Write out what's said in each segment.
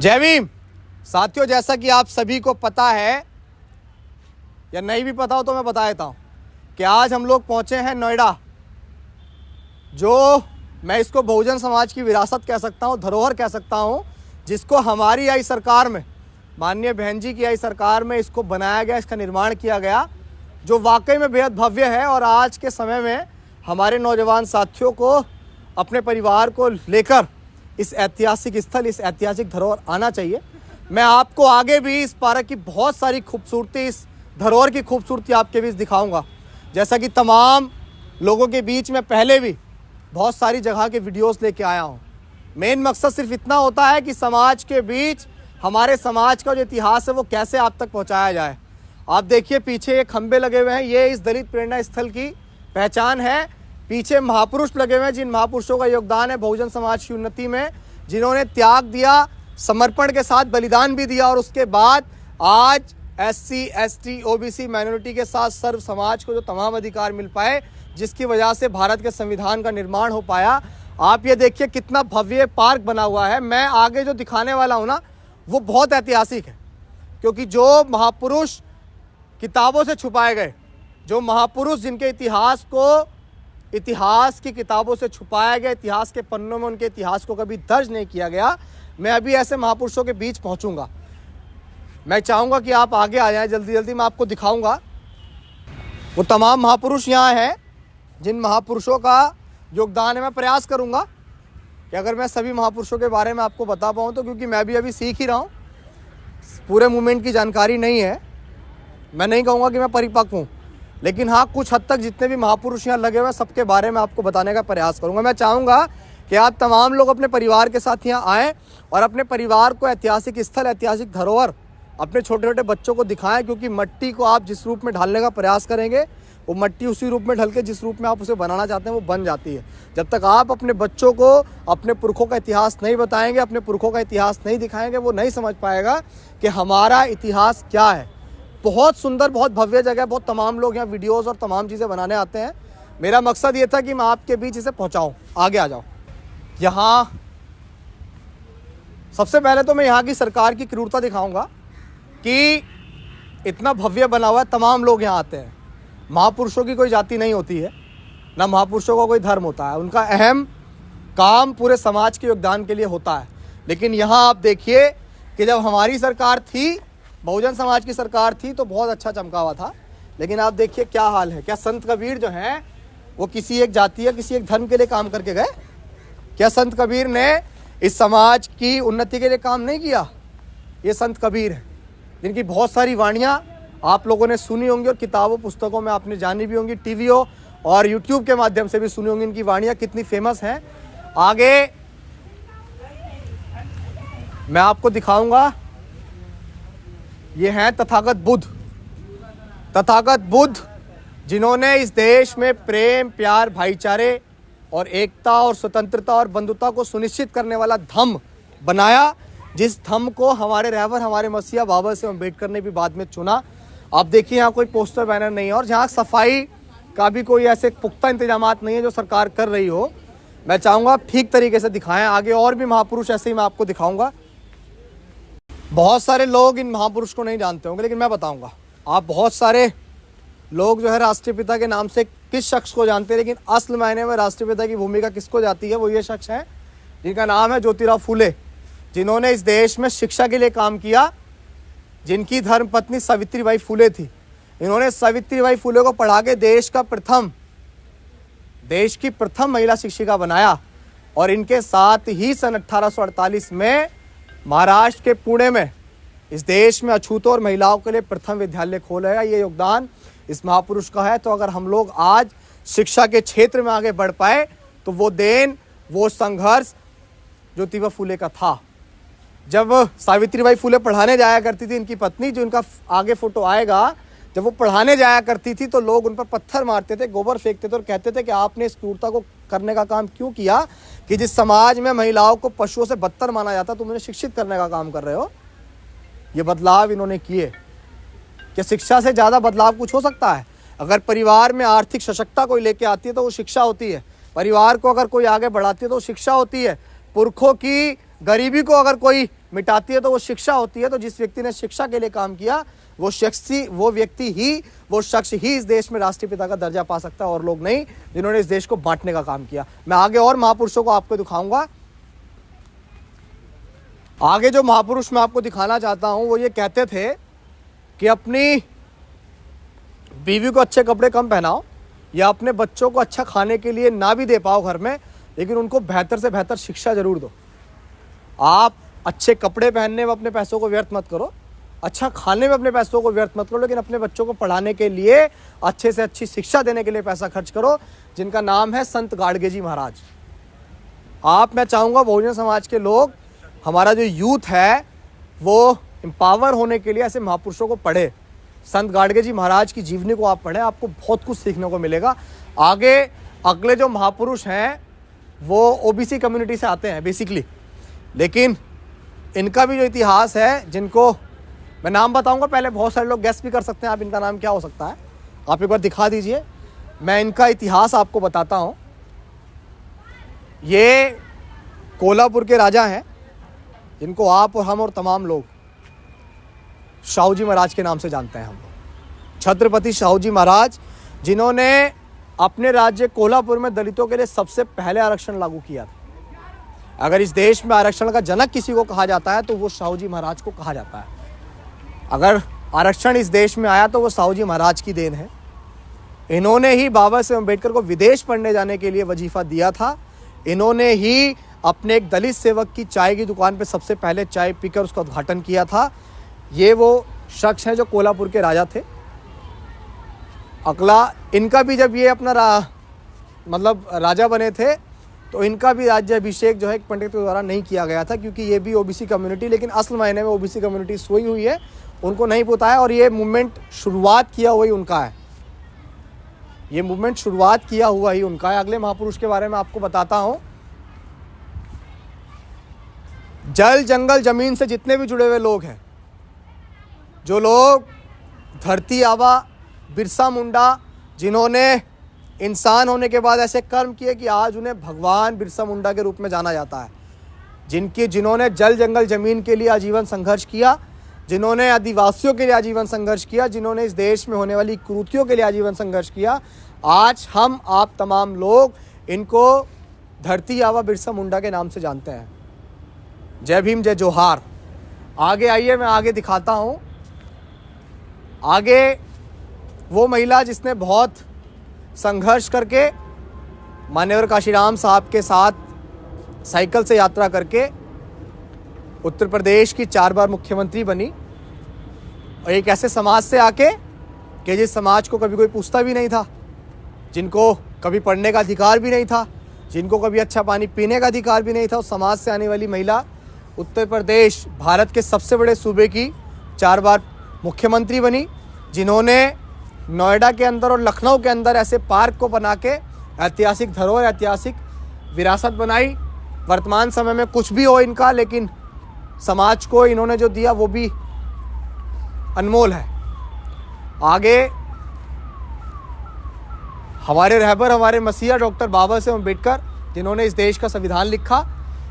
जय भीम साथियों, जैसा कि आप सभी को पता है या नहीं भी पता हो तो मैं बता देता हूँ कि आज हम लोग पहुँचे हैं नोएडा, जो मैं इसको बहुजन समाज की विरासत कह सकता हूँ, धरोहर कह सकता हूँ, जिसको हमारी आई सरकार में, माननीय बहन जी की आई सरकार में इसको बनाया गया, इसका निर्माण किया गया, जो वाकई में बेहद भव्य है। और आज के समय में हमारे नौजवान साथियों को अपने परिवार को लेकर इस ऐतिहासिक स्थल, इस ऐतिहासिक धरोहर आना चाहिए। मैं आपको आगे भी इस पार्क की बहुत सारी खूबसूरती, इस धरोहर की खूबसूरती आपके बीच दिखाऊंगा। जैसा कि तमाम लोगों के बीच में पहले भी बहुत सारी जगह के वीडियोस लेके आया हूँ। मेन मकसद सिर्फ इतना होता है कि समाज के बीच, हमारे समाज का जो इतिहास है वो कैसे आप तक पहुँचाया जाए। आप देखिए पीछे ये खंबे लगे हुए हैं, ये इस दलित प्रेरणा स्थल की पहचान है। पीछे महापुरुष लगे हुए हैं, जिन महापुरुषों का योगदान है बहुजन समाज की उन्नति में, जिन्होंने त्याग दिया, समर्पण के साथ बलिदान भी दिया, और उसके बाद आज SC, ST, OBC माइनॉरिटी के साथ सर्व समाज को जो तमाम अधिकार मिल पाए, जिसकी वजह से भारत के संविधान का निर्माण हो पाया। आप ये देखिए कितना भव्य पार्क बना हुआ है। मैं आगे जो दिखाने वाला हूँ ना, वो बहुत ऐतिहासिक है, क्योंकि जो महापुरुष किताबों से छुपाए गए, जो महापुरुष जिनके इतिहास को, इतिहास की किताबों से छुपाया गया, इतिहास के पन्नों में उनके इतिहास को कभी दर्ज नहीं किया गया, मैं अभी ऐसे महापुरुषों के बीच पहुंचूंगा। मैं चाहूँगा कि आप आगे आ जाएं, जल्दी जल्दी मैं आपको दिखाऊंगा वो तमाम महापुरुष यहाँ हैं, जिन महापुरुषों का योगदान है। मैं प्रयास करूँगा कि अगर मैं सभी महापुरुषों के बारे में आपको बता पाऊँ तो, क्योंकि मैं भी अभी सीख ही रहा हूँ, पूरे मूवमेंट की जानकारी नहीं है। मैं नहीं कहूँगा कि मैं परिपक्व हूँ, लेकिन हाँ, कुछ हद तक जितने भी महापुरुष यहाँ लगे हुए हैं सबके बारे में आपको बताने का प्रयास करूँगा। मैं चाहूँगा कि आप तमाम लोग अपने परिवार के साथ यहाँ आएँ और अपने परिवार को ऐतिहासिक स्थल, ऐतिहासिक धरोहर अपने छोटे छोटे बच्चों को दिखाएं, क्योंकि मिट्टी को आप जिस रूप में ढालने का प्रयास करेंगे, वो मिट्टी उसी रूप में ढल के जिस रूप में आप उसे बनाना चाहते हैं वो बन जाती है। जब तक आप अपने बच्चों को अपने पुरखों का इतिहास नहीं बताएंगे, अपने पुरखों का इतिहास नहीं दिखाएंगे, वो नहीं समझ पाएगा कि हमारा इतिहास क्या है। बहुत सुंदर, बहुत भव्य जगह, बहुत तमाम लोग यहाँ वीडियोज़ और तमाम चीज़ें बनाने आते हैं। मेरा मकसद ये था कि मैं आपके बीच इसे पहुँचाऊँ। आगे आ जाओ। यहाँ सबसे पहले तो मैं यहाँ की सरकार की क्रूरता दिखाऊंगा कि इतना भव्य बना हुआ है, तमाम लोग यहाँ आते हैं। महापुरुषों की कोई जाति नहीं होती है, ना महापुरुषों का कोई धर्म होता है, उनका अहम काम पूरे समाज के योगदान के लिए होता है। लेकिन यहाँ आप देखिए कि जब हमारी सरकार थी, बहुजन समाज की सरकार थी, तो बहुत अच्छा चमका हुआ था। लेकिन आप देखिए क्या हाल है। क्या संत कबीर जो हैं वो किसी एक जाति या किसी एक धर्म के लिए काम करके गए? क्या संत कबीर ने इस समाज की उन्नति के लिए काम नहीं किया? ये संत कबीर हैं, जिनकी बहुत सारी वाणियाँ आप लोगों ने सुनी होंगी और किताबों पुस्तकों में आपने जानी भी होंगी, टीवीओ और यूट्यूब के माध्यम से भी सुनी होंगी। इनकी वाणियाँ कितनी फेमस हैं। आगे मैं आपको दिखाऊंगा। ये हैं तथागत बुद्ध। तथागत बुद्ध, जिन्होंने इस देश में प्रेम, प्यार, भाईचारे और एकता और स्वतंत्रता और बंधुता को सुनिश्चित करने वाला धम्म बनाया, जिस धम्म को हमारे रहबर, हमारे मसीहा बाबा साहेब अम्बेडकर ने भी बाद में चुना। आप देखिए यहाँ कोई पोस्टर बैनर नहीं है, और जहाँ सफाई का भी कोई ऐसे पुख्ता इंतजामात नहीं है जो सरकार कर रही हो। मैं चाहूँगा आप ठीक तरीके से दिखाएं। आगे और भी महापुरुष ऐसे ही मैं आपको दिखाऊंगा। बहुत सारे लोग इन महापुरुष को नहीं जानते होंगे, लेकिन मैं बताऊंगा। आप बहुत सारे लोग जो है राष्ट्रपिता के नाम से किस शख्स को जानते हैं, लेकिन असल मायने में राष्ट्रपिता की भूमिका किसको जाती है, वो ये शख्स हैं जिनका नाम है ज्योतिराव फूले, जिन्होंने इस देश में शिक्षा के लिए काम किया, जिनकी धर्मपत्नी सावित्रीबाई फूले थी। इन्होंने सावित्रीबाई फूले को पढ़ा के देश की प्रथम महिला शिक्षिका बनाया। और इनके साथ ही सन 1848 में महाराष्ट्र के पुणे में इस देश में अछूतों और महिलाओं के लिए प्रथम विद्यालय खोला गया। ये योगदान इस महापुरुष का है। तो अगर हम लोग आज शिक्षा के क्षेत्र में आगे बढ़ पाए तो वो देन, वो संघर्ष ज्योतिबा फूले का था। जब सावित्रीबाई फूले पढ़ाने जाया करती थी, इनकी पत्नी, जो इनका आगे फोटो आएगा, जब वो पढ़ाने जाया करती थी तो लोग उन पर पत्थर मारते थे, गोबर फेंकते थे और कहते थे कि आपने इस क्रूरता को करने का काम क्यों किया, कि जिस समाज में महिलाओं को पशुओं से बदतर माना जाता, तुम उन्हें शिक्षित करने का काम कर रहे हो। ये बदलाव इन्होंने किए। क्या शिक्षा से ज़्यादा बदलाव कुछ हो सकता है? अगर परिवार में आर्थिक सशक्तता कोई लेके आती है तो वो शिक्षा होती है। परिवार को अगर कोई आगे बढ़ाती है तो शिक्षा होती है। पुरखों की गरीबी को अगर कोई मिटाती है तो वो शिक्षा होती है। तो जिस व्यक्ति ने शिक्षा के लिए काम किया वो शख्स ही इस देश में राष्ट्रपिता का दर्जा पा सकता है, और लोग नहीं, जिन्होंने इस देश को बांटने का काम किया। मैं आगे और महापुरुषों को आपको दिखाऊंगा। आगे जो महापुरुष मैं आपको दिखाना चाहता हूं वो ये कहते थे कि अपनी बीवी को अच्छे कपड़े कम पहनाओ या अपने बच्चों को अच्छा खाने के लिए ना भी दे पाओ घर में, लेकिन उनको बेहतर से बेहतर शिक्षा जरूर दो। आप अच्छे कपड़े पहनने में अपने पैसों को व्यर्थ मत करो, अच्छा खाने में अपने पैसों को व्यर्थ मत करो, लेकिन अपने बच्चों को पढ़ाने के लिए अच्छे से अच्छी शिक्षा देने के लिए पैसा खर्च करो, जिनका नाम है संत गाडगे जी महाराज। मैं चाहूँगा बहुजन समाज के लोग, हमारा जो यूथ है वो एम्पावर होने के लिए ऐसे महापुरुषों को पढ़े। संत गाडगे जी महाराज की जीवनी को आप पढ़ें, आपको बहुत कुछ सीखने को मिलेगा। आगे अगले जो महापुरुष हैं वो ओबीसी कम्युनिटी से आते हैं बेसिकली, लेकिन इनका भी जो इतिहास है, जिनको मैं नाम बताऊंगा, पहले बहुत सारे लोग गेस भी कर सकते हैं आप इनका नाम क्या हो सकता है। आप एक बार दिखा दीजिए, मैं इनका इतिहास आपको बताता हूं। ये कोल्हापुर के राजा हैं, जिनको आप और हम और तमाम लोग शाहू जी महाराज के नाम से जानते हैं। हम छत्रपति शाहू जी महाराज, जिन्होंने अपने राज्य कोल्हापुर में दलितों के लिए सबसे पहले आरक्षण लागू किया था। अगर इस देश में आरक्षण का जनक किसी को कहा जाता है तो वो शाहू जी महाराज को कहा जाता है। अगर आरक्षण इस देश में आया तो वो शाहू जी महाराज की देन है। इन्होंने ही बाबा साहेब अम्बेडकर को विदेश पढ़ने जाने के लिए वजीफा दिया था। इन्होंने ही अपने एक दलित सेवक की चाय की दुकान पे सबसे पहले चाय पीकर उसका उद्घाटन किया था। ये वो शख्स हैं जो कोल्हापुर के राजा थे। अगला, इनका भी जब ये अपना राजा बने थे तो इनका भी राज्याभिषेक जो है एक पंडित के द्वारा नहीं किया गया था, क्योंकि ये भी ओबीसी कम्युनिटी, लेकिन असल मायने में ओबीसी कम्युनिटी सोई हुई है, उनको नहीं पता है। और ये मूवमेंट शुरुआत किया हुआ ही उनका है, ये मूवमेंट शुरुआत किया हुआ ही उनका है। अगले महापुरुष के बारे में आपको बताता हूं। जल जंगल जमीन से जितने भी जुड़े हुए लोग हैं, जो लोग धरती आबा बिरसा मुंडा, जिन्होंने इंसान होने के बाद ऐसे कर्म किए कि आज उन्हें भगवान बिरसा मुंडा के रूप में जाना जाता है, जिन्होंने जल जंगल जमीन के लिए आजीवन संघर्ष किया, जिन्होंने आदिवासियों के लिए आजीवन संघर्ष किया, जिन्होंने इस देश में होने वाली कुरीतियों के लिए आजीवन संघर्ष किया, आज हम आप तमाम लोग इनको धरती आबा बिरसा मुंडा के नाम से जानते हैं। जय भीम, जय जोहार। आगे आइए, मैं आगे दिखाता हूँ। आगे वो महिला जिसने बहुत संघर्ष करके मान्यवर काशीराम साहब के साथ साइकिल से यात्रा करके उत्तर प्रदेश की 4 बार मुख्यमंत्री बनी, और एक ऐसे समाज से आके कि जिस समाज को कभी कोई पूछता भी नहीं था, जिनको कभी पढ़ने का अधिकार भी नहीं था, जिनको कभी अच्छा पानी पीने का अधिकार भी नहीं था, उस समाज से आने वाली महिला उत्तर प्रदेश भारत के सबसे बड़े सूबे की 4 बार मुख्यमंत्री बनी, जिन्होंने नोएडा के अंदर और लखनऊ के अंदर ऐसे पार्क को बना के ऐतिहासिक धरोहर, ऐतिहासिक विरासत बनाई। वर्तमान समय में कुछ भी हो इनका, लेकिन समाज को इन्होंने जो दिया वो भी अनमोल है। आगे हमारे रहबर, हमारे मसीहा डॉक्टर बाबा साहेब अम्बेडकर, जिन्होंने इस देश का संविधान लिखा।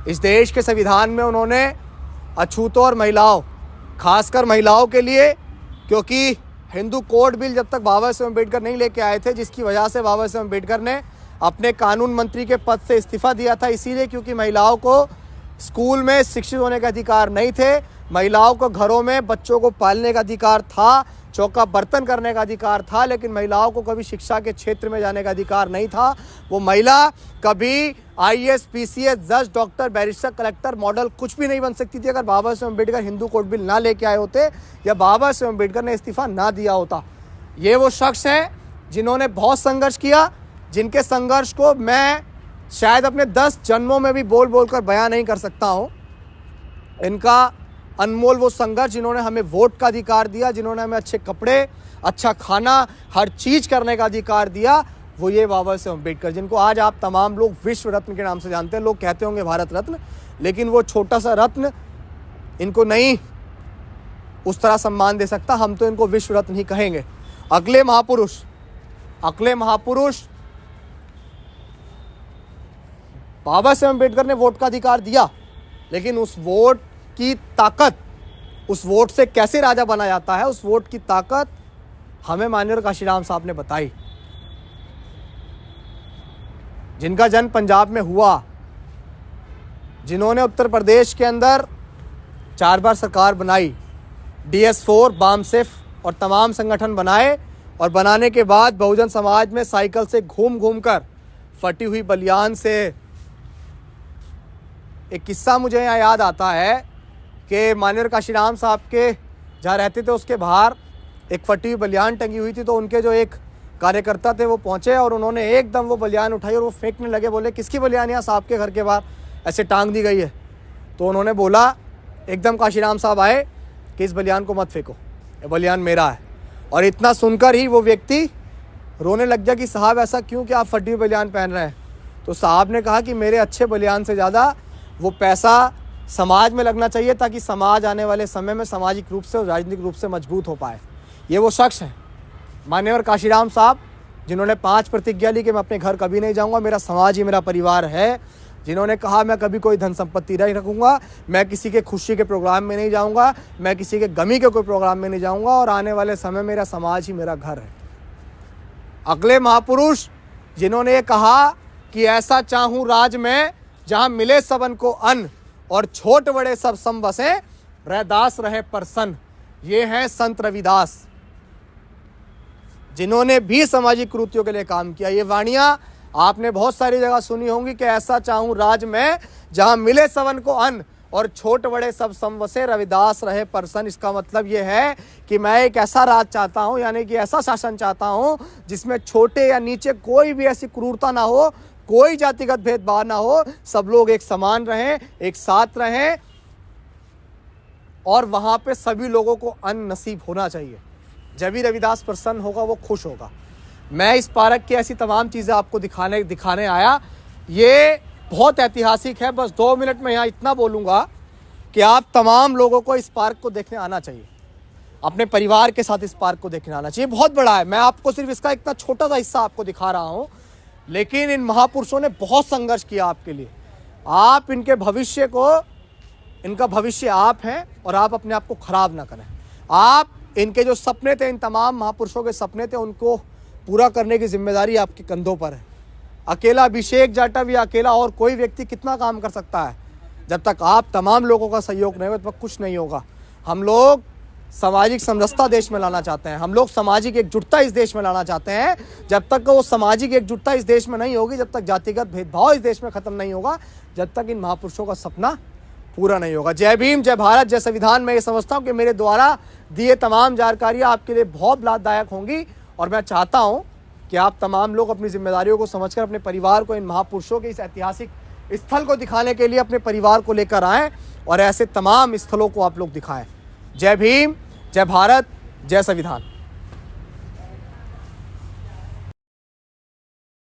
इस देश के संविधान में उन्होंने अछूतों और महिलाओं, खासकर महिलाओं के लिए, क्योंकि हिंदू कोड बिल जब तक बाबा साहेब अम्बेडकर नहीं लेके आए थे, जिसकी वजह से बाबा साहेब अम्बेडकर ने अपने कानून मंत्री के पद से इस्तीफा दिया था, इसीलिए क्योंकि महिलाओं को स्कूल में शिक्षित होने का अधिकार नहीं थे, महिलाओं को घरों में बच्चों को पालने का अधिकार था, चौका बर्तन करने का अधिकार था, लेकिन महिलाओं को कभी शिक्षा के क्षेत्र में जाने का अधिकार नहीं था। वो महिला कभी IAS, PCS, जज, डॉक्टर, बैरिस्टर, कलेक्टर, मॉडल कुछ भी नहीं बन सकती थी अगर बाबा साहेब अम्बेडकर हिंदू कोड बिल ना लेके आए होते या बाबा साहेब अम्बेडकर ने इस्तीफा ना दिया होता। ये वो शख्स हैं जिन्होंने बहुत संघर्ष किया, जिनके संघर्ष को मैं शायद अपने 10 जन्मों में भी बोल बोल कर बयां नहीं कर सकता हूँ। इनका अनमोल वो संघर्ष, जिन्होंने हमें वोट का अधिकार दिया, जिन्होंने हमें अच्छे कपड़े, अच्छा खाना, हर चीज़ करने का अधिकार दिया, वो ये बाबा साहेब अम्बेडकर, जिनको आज आप तमाम लोग विश्व रत्न के नाम से जानते हैं। लोग कहते होंगे भारत रत्न, लेकिन वो छोटा सा रत्न इनको नहीं उस तरह सम्मान दे सकता। हम तो इनको विश्व रत्न ही कहेंगे। अगले महापुरुष बाबा साहेब अम्बेडकर ने वोट का अधिकार दिया, लेकिन उस वोट की ताकत, उस वोट से कैसे राजा बना जाता है, उस वोट की ताकत हमें माननीय काशीराम साहब ने बताई। जिनका जन्म पंजाब में हुआ, जिन्होंने उत्तर प्रदेश के अंदर 4 बार सरकार बनाई, DS4, बामसिफ और तमाम संगठन बनाए, और बनाने के बाद बहुजन समाज में साइकिल से घूम घूम कर फटी हुई बलियान से, एक किस्सा मुझे यहाँ याद आता है कि माननीय काशीराम साहब के जहाँ रहते थे उसके बाहर एक फटी हुई बलियान टंगी हुई थी। तो उनके जो एक कार्यकर्ता थे वो पहुँचे और उन्होंने एकदम वो बलियान उठाई और वो फेंकने लगे। बोले किसकी बलियान यहाँ साहब के घर के बाहर ऐसे टांग दी गई है? तो उन्होंने बोला, एकदम काशीराम साहब आए कि इस बलियान को मत फेंको, ये बलियान मेरा है। और इतना सुनकर ही वो व्यक्ति रोने लग गया कि साहब ऐसा क्यों कि आप फटी हुई बलियान पहन रहे हैं? तो साहब ने कहा कि मेरे अच्छे बलियान से ज़्यादा वो पैसा समाज में लगना चाहिए ताकि समाज आने वाले समय में सामाजिक रूप से और राजनीतिक रूप से मजबूत हो पाए। ये वो शख्स हैं माननीय काशीराम साहब, जिन्होंने 5 प्रतिज्ञा ली कि मैं अपने घर कभी नहीं जाऊंगा, मेरा समाज ही मेरा परिवार है। जिन्होंने कहा मैं कभी कोई धन संपत्ति नहीं रखूंगा, मैं किसी के खुशी के प्रोग्राम में नहीं जाऊंगा, मैं किसी के गमी के कोई प्रोग्राम में नहीं जाऊंगा, और आने वाले समय मेरा समाज ही मेरा घर है। अगले महापुरुष जिन्होंने ये कहा कि ऐसा चाहूं राज में जहां मिले सबन को अन्न और छोट बड़े सब सम बसे, रैदास रहे प्रसन्न, ये हैं संत रविदास, जिन्होंने भी सामाजिक कुरीतियों के लिए काम किया। ये वाणियां आपने बहुत सारी जगह सुनी होंगी कि ऐसा चाहूं राज में जहां मिले सबन को अन्न और छोट बड़े सब समवसे, रविदास रहे प्रसन्न। इसका मतलब ये है कि मैं एक ऐसा राज चाहता हूं, यानी कि ऐसा शासन चाहता हूं जिसमें छोटे या नीचे कोई भी ऐसी क्रूरता ना हो, कोई जातिगत भेदभाव ना हो, सब लोग एक समान रहें, एक साथ रहें, और वहां पे सभी लोगों को अन्न नसीब होना चाहिए। जब भी रविदास प्रसन्न होगा, वो खुश होगा। मैं इस पार्क की ऐसी तमाम चीज़ें आपको दिखाने आया। ये बहुत ऐतिहासिक है। बस 2 मिनट में यहाँ इतना बोलूँगा कि आप तमाम लोगों को इस पार्क को देखने आना चाहिए, अपने परिवार के साथ इस पार्क को देखने आना चाहिए। बहुत बड़ा है, मैं आपको सिर्फ इसका इतना छोटा सा हिस्सा आपको दिखा रहा हूँ, लेकिन इन महापुरुषों ने बहुत संघर्ष किया आपके लिए। आप इनके भविष्य को, इनका भविष्य आप हैं, और आप अपने आप को खराब ना करें। आप इनके जो सपने थे, इन तमाम महापुरुषों के सपने थे, उनको पूरा करने की जिम्मेदारी आपके कंधों पर है। अकेला अभिषेक जाटव या अकेला और कोई व्यक्ति कितना काम कर सकता है? जब तक आप तमाम लोगों का सहयोग नहीं होगा तब तक कुछ नहीं होगा। हम लोग सामाजिक समरसता देश में लाना चाहते हैं, हम लोग सामाजिक एकजुटता इस देश में लाना चाहते हैं। जब तक वो सामाजिक एकजुटता इस देश में नहीं होगी, जब तक जातिगत भेदभाव इस देश में खत्म नहीं होगा, जब तक इन महापुरुषों का सपना पूरा नहीं होगा। जय भीम, जय भारत, जय संविधान। मैं ये समझता हूँ कि मेरे द्वारा दिए तमाम जानकारियाँ आपके लिए बहुत लाभदायक होंगी, और मैं चाहता हूँ कि आप तमाम लोग अपनी जिम्मेदारियों को समझकर अपने परिवार को इन महापुरुषों के इस ऐतिहासिक स्थल को दिखाने के लिए अपने परिवार को लेकर आएँ, और ऐसे तमाम स्थलों को आप लोग दिखाएं। जय भीम, जय भारत, जय संविधान।